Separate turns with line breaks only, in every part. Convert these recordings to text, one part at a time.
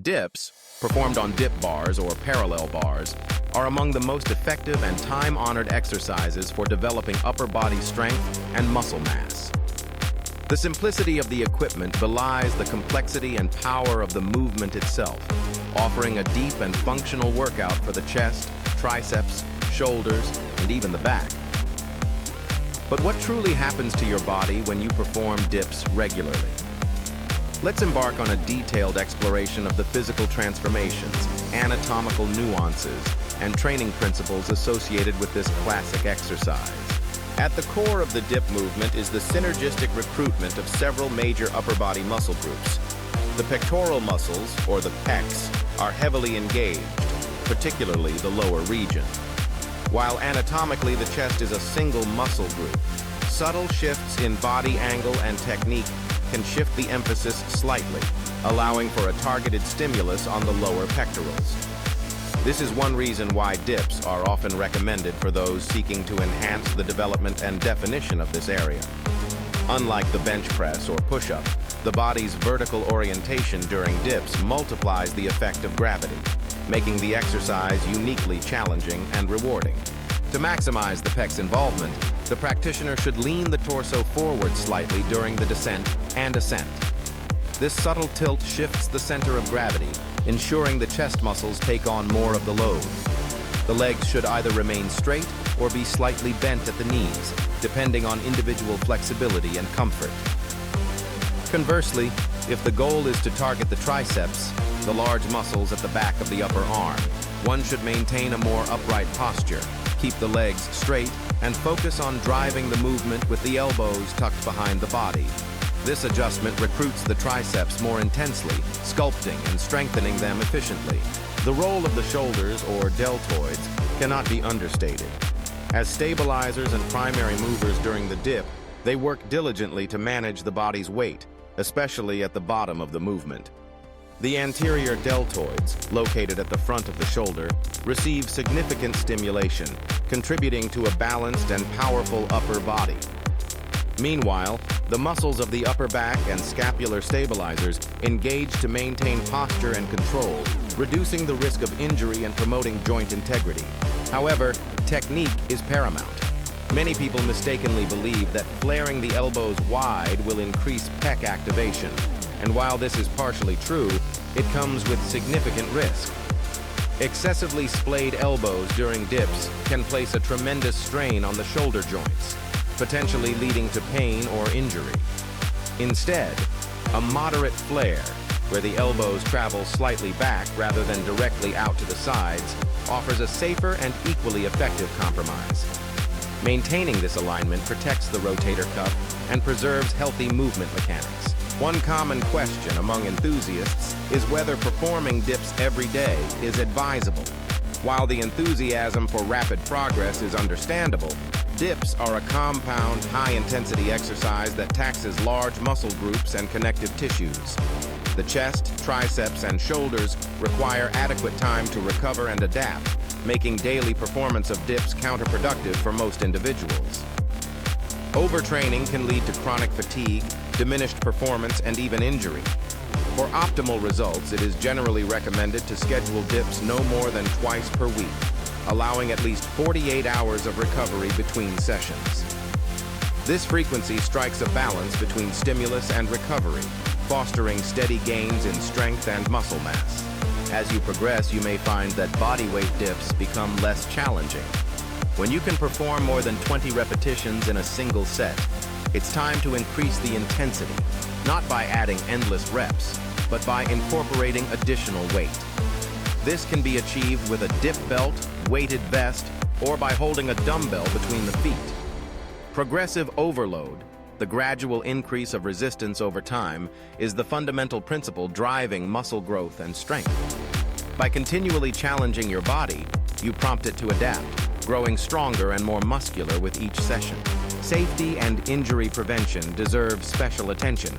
Dips, performed on dip bars or parallel bars, are among the most effective and time-honored exercises for developing upper body strength and muscle mass. The simplicity of the equipment belies the complexity and power of the movement itself, offering a deep and functional workout for the chest, triceps, shoulders, and even the back. But what truly happens to your body when you perform dips regularly? Let's embark on a detailed exploration of the physical transformations, anatomical nuances, and training principles associated with this classic exercise. At the core of the dip movement is the synergistic recruitment of several major upper body muscle groups. The pectoral muscles, or the pecs, are heavily engaged, particularly the lower region. While anatomically the chest is a single muscle group, subtle shifts in body angle and technique can shift the emphasis slightly, allowing for a targeted stimulus on the lower pectorals. This is one reason why dips are often recommended for those seeking to enhance the development and definition of this area. Unlike the bench press or push-up, the body's vertical orientation during dips multiplies the effect of gravity, making the exercise uniquely challenging and rewarding. To maximize the pec's involvement, the practitioner should lean the torso forward slightly during the descent and ascent. This subtle tilt shifts the center of gravity, ensuring the chest muscles take on more of the load. The legs should either remain straight or be slightly bent at the knees, depending on individual flexibility and comfort. Conversely, if the goal is to target the triceps, the large muscles at the back of the upper arm, one should maintain a more upright posture, keep the legs straight, and focus on driving the movement with the elbows tucked behind the body. This adjustment recruits the triceps more intensely, sculpting and strengthening them efficiently. The role of the shoulders, or deltoids, cannot be understated. As stabilizers and primary movers during the dip, they work diligently to manage the body's weight, especially at the bottom of the movement. The anterior deltoids, located at the front of the shoulder, receive significant stimulation, contributing to a balanced and powerful upper body. Meanwhile, the muscles of the upper back and scapular stabilizers engage to maintain posture and control, reducing the risk of injury and promoting joint integrity. However, technique is paramount. Many people mistakenly believe that flaring the elbows wide will increase pec activation, and while this is partially true, it comes with significant risk. Excessively splayed elbows during dips can place a tremendous strain on the shoulder joints, potentially leading to pain or injury. Instead, a moderate flare, where the elbows travel slightly back rather than directly out to the sides, offers a safer and equally effective compromise. Maintaining this alignment protects the rotator cuff and preserves healthy movement mechanics. One common question among enthusiasts is whether performing dips every day is advisable. While the enthusiasm for rapid progress is understandable, dips are a compound, high-intensity exercise that taxes large muscle groups and connective tissues. The chest, triceps, and shoulders require adequate time to recover and adapt, making daily performance of dips counterproductive for most individuals. Overtraining can lead to chronic fatigue, diminished performance, and even injury. For optimal results, it is generally recommended to schedule dips no more than twice per week, allowing at least 48 hours of recovery between sessions. This frequency strikes a balance between stimulus and recovery, fostering steady gains in strength and muscle mass. As you progress, you may find that bodyweight dips become less challenging. When you can perform more than 20 repetitions in a single set, it's time to increase the intensity, not by adding endless reps, but by incorporating additional weight. This can be achieved with a dip belt, weighted vest, or by holding a dumbbell between the feet. Progressive overload, the gradual increase of resistance over time, is the fundamental principle driving muscle growth and strength. By continually challenging your body, you prompt it to adapt, growing stronger and more muscular with each session. Safety and injury prevention deserve special attention.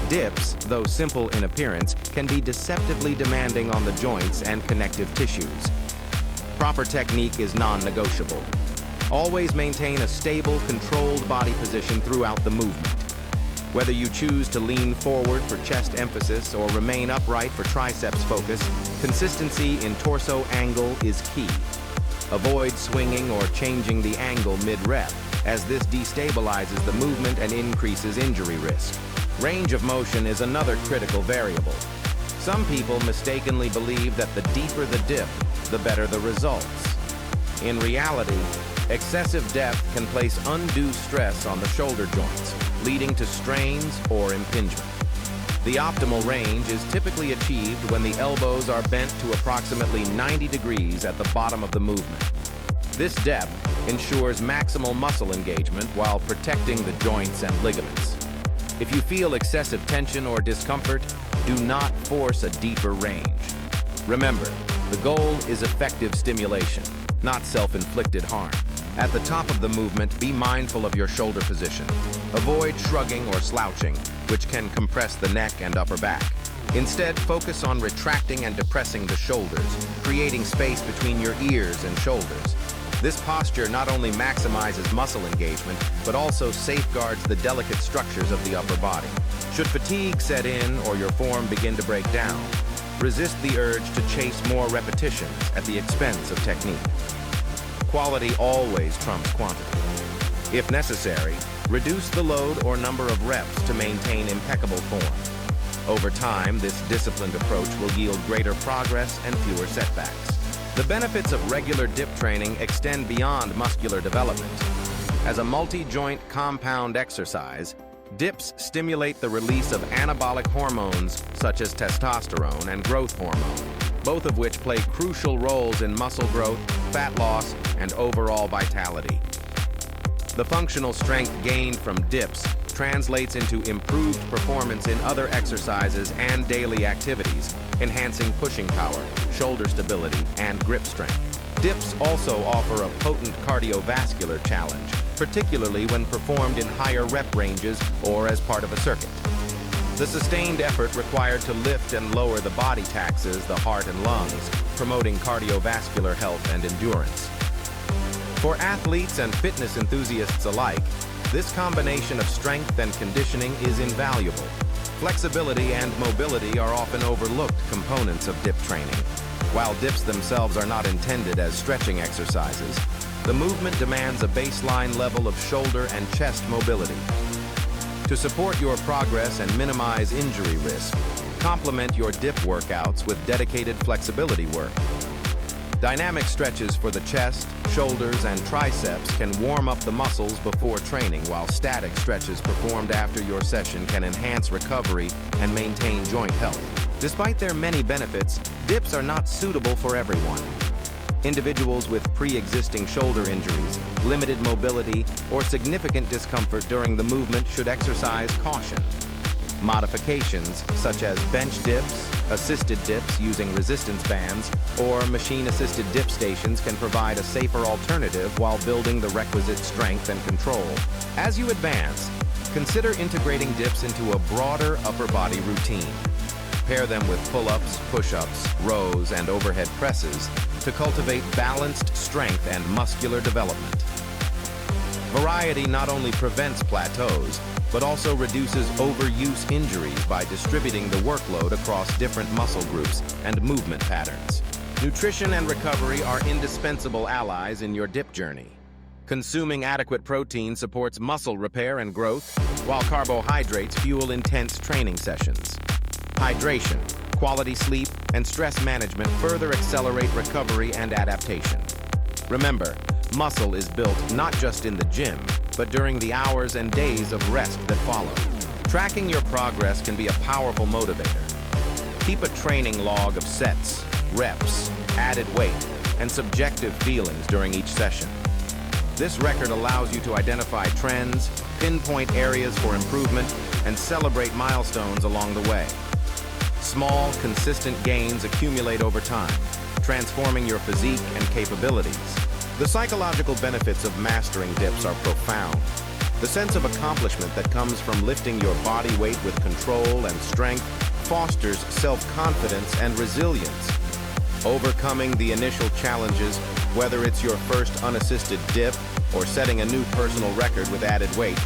Dips, though simple in appearance, can be deceptively demanding on the joints and connective tissues. Proper technique is non-negotiable. Always maintain a stable, controlled body position throughout the movement. Whether you choose to lean forward for chest emphasis or remain upright for triceps focus, consistency in torso angle is key. Avoid swinging or changing the angle mid-rep, as this destabilizes the movement and increases injury risk. Range of motion is another critical variable. Some people mistakenly believe that the deeper the dip, the better the results. In reality, excessive depth can place undue stress on the shoulder joints, leading to strains or impingement. The optimal range is typically achieved when the elbows are bent to approximately 90 degrees at the bottom of the movement. This depth ensures maximal muscle engagement while protecting the joints and ligaments. If you feel excessive tension or discomfort, do not force a deeper range. Remember, the goal is effective stimulation, not self-inflicted harm. At the top of the movement, be mindful of your shoulder position. Avoid shrugging or slouching, which can compress the neck and upper back. Instead, focus on retracting and depressing the shoulders, creating space between your ears and shoulders. This posture not only maximizes muscle engagement, but also safeguards the delicate structures of the upper body. Should fatigue set in or your form begin to break down, resist the urge to chase more repetitions at the expense of technique. Quality always trumps quantity. If necessary, reduce the load or number of reps to maintain impeccable form. Over time, this disciplined approach will yield greater progress and fewer setbacks. The benefits of regular dip training extend beyond muscular development. As a multi-joint compound exercise, dips stimulate the release of anabolic hormones such as testosterone and growth hormone, both of which play crucial roles in muscle growth, fat loss, and overall vitality. The functional strength gained from dips translates into improved performance in other exercises and daily activities, enhancing pushing power, shoulder stability, and grip strength. Dips also offer a potent cardiovascular challenge, particularly when performed in higher rep ranges or as part of a circuit. The sustained effort required to lift and lower the body taxes the heart and lungs, promoting cardiovascular health and endurance. For athletes and fitness enthusiasts alike, this combination of strength and conditioning is invaluable. Flexibility and mobility are often overlooked components of dip training. While dips themselves are not intended as stretching exercises, the movement demands a baseline level of shoulder and chest mobility. To support your progress and minimize injury risk, complement your dip workouts with dedicated flexibility work. Dynamic stretches for the chest, shoulders, and triceps can warm up the muscles before training, while static stretches performed after your session can enhance recovery and maintain joint health. Despite their many benefits, dips are not suitable for everyone. Individuals with pre-existing shoulder injuries, limited mobility, or significant discomfort during the movement should exercise caution. Modifications such as bench dips, assisted dips using resistance bands, or machine-assisted dip stations can provide a safer alternative while building the requisite strength and control. As you advance, consider integrating dips into a broader upper body routine. Pair them with pull-ups, push-ups, rows, and overhead presses to cultivate balanced strength and muscular development. Variety not only prevents plateaus, but also reduces overuse injuries by distributing the workload across different muscle groups and movement patterns. Nutrition and recovery are indispensable allies in your dip journey. Consuming adequate protein supports muscle repair and growth, while carbohydrates fuel intense training sessions. Hydration, quality sleep, and stress management further accelerate recovery and adaptation. Remember, muscle is built not just in the gym, but during the hours and days of rest that follow. Tracking your progress can be a powerful motivator. Keep a training log of sets, reps, added weight, and subjective feelings during each session. This record allows you to identify trends, pinpoint areas for improvement, and celebrate milestones along the way. Small, consistent gains accumulate over time, transforming your physique and capabilities. The psychological benefits of mastering dips are profound. The sense of accomplishment that comes from lifting your body weight with control and strength fosters self-confidence and resilience. Overcoming the initial challenges, whether it's your first unassisted dip or setting a new personal record with added weight,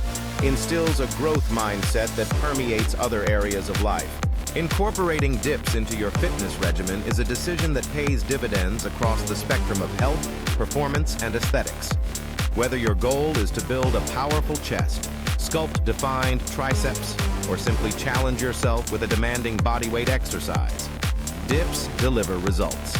instills a growth mindset that permeates other areas of life. Incorporating dips into your fitness regimen is a decision that pays dividends across the spectrum of health, performance, and aesthetics. Whether your goal is to build a powerful chest, sculpt defined triceps, or simply challenge yourself with a demanding bodyweight exercise, dips deliver results.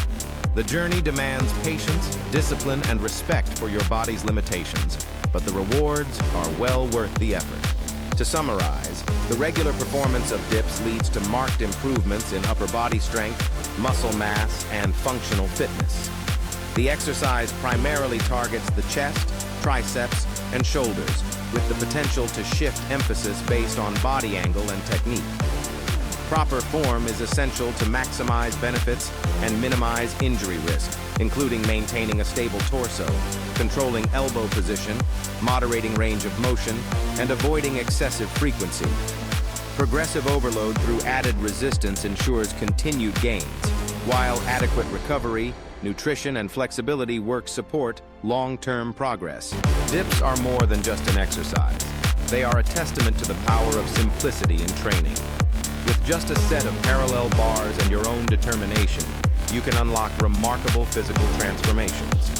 The journey demands patience, discipline, and respect for your body's limitations, but the rewards are well worth the effort. To summarize, the regular performance of dips leads to marked improvements in upper body strength, muscle mass, and functional fitness. The exercise primarily targets the chest, triceps, and shoulders, with the potential to shift emphasis based on body angle and technique. Proper form is essential to maximize benefits and minimize injury risk, including maintaining a stable torso, controlling elbow position, moderating range of motion, and avoiding excessive frequency. Progressive overload through added resistance ensures continued gains, while adequate recovery, nutrition, and flexibility work support long-term progress. Dips are more than just an exercise. They are a testament to the power of simplicity in training. With just a set of parallel bars and your own determination, you can unlock remarkable physical transformations.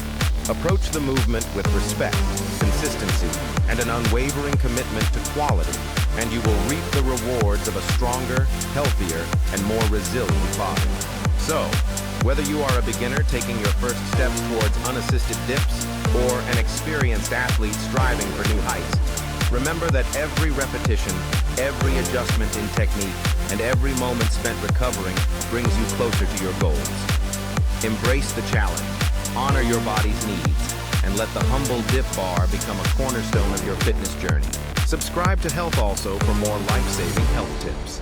Approach the movement with respect, consistency, and an unwavering commitment to quality, and you will reap the rewards of a stronger, healthier, and more resilient body. So, whether you are a beginner taking your first steps towards unassisted dips or an experienced athlete striving for new heights, remember that every repetition, every adjustment in technique, and every moment spent recovering brings you closer to your goals. Embrace the challenge, honor your body's needs, and let the humble dip bar become a cornerstone of your fitness journey. Subscribe to Health Also for more life-saving health tips.